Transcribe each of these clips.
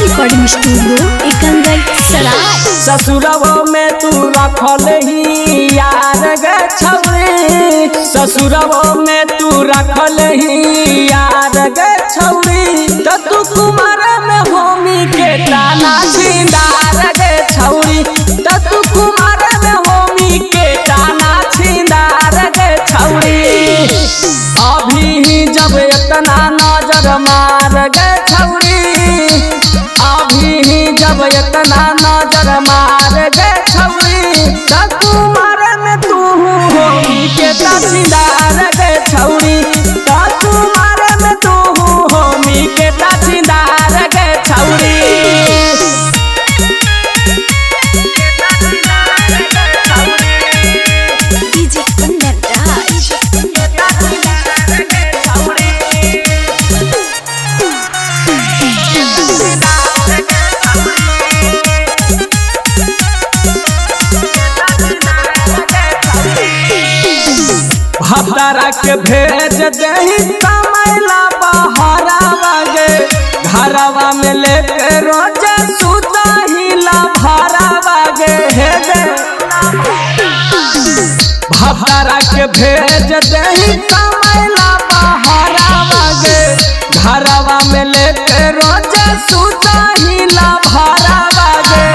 Recording studio Ekangar सराय। ससुरवा में तू रखल ही यार गे छौरी, ससुरवा में तू रखल ही यार गे छौरी, तो तू कुमार में होमी के ताना छिंदार गे छौरी, तो तू कुमार में होमी के ताना छिंदार गे छौरी। अभी जब इतना नजर मार गे छौरी, अभी जब इतना नजर मार गे छौरी, तो कुमार में तू होमी के ताछीदार गे छौरी, तो कुमार में तू होमी के ताछीदार गे छौरी। भतारा के भेज दही कमैला बहरा बागे, घरवा में लेके रोज सुता हिला भरा बागे हे गे। भतारा के भेज दही कमैला बहरा बागे, घरवा में लेके रोज सुता हिला भरा बागे।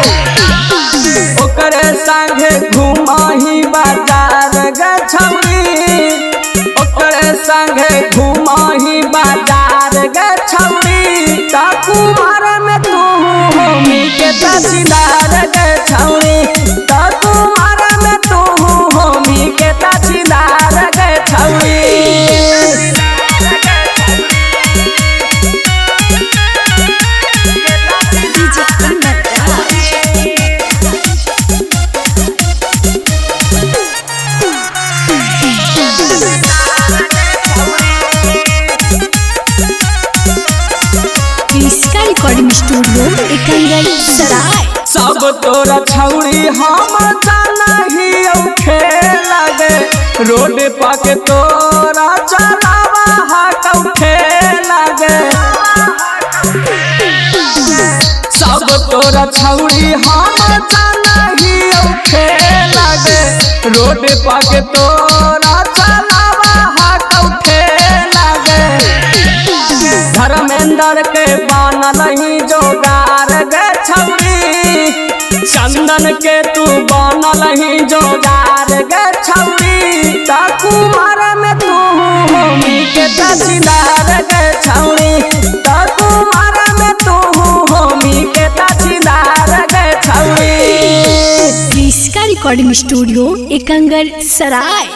ओकरे संगे घुमाही बाजार गे छौरी, ओकरे संगे घुमाही बाजार गे छौरी, तो कुमार में तू होमी के ताछीदार गे छौरी, तो कुमार में तू होमी के ताछीदार गे छौरी। रिकॉर्डिंग स्टूडियो एकंगर सराय। सब तोरा छौरी हम जानही खेला गे, रोड पाके तोरा चलावा हाथ खेला गे। सब तोरा छौरी हम जानही खेला गे, रोड पाके तोरा चलावा हाथ खेला गे। धर्मेंद्र के बनल ही जोगार गे छौरी, चंदन के तू बनल ही जोगार गे छौरी, तो कुमार में तू होमी के ताछीदार गे छौरी, तो कुमार में तू होमी के ताछीदार गे छौरी। रिकॉर्डिंग स्टूडियो एकंगर सराय।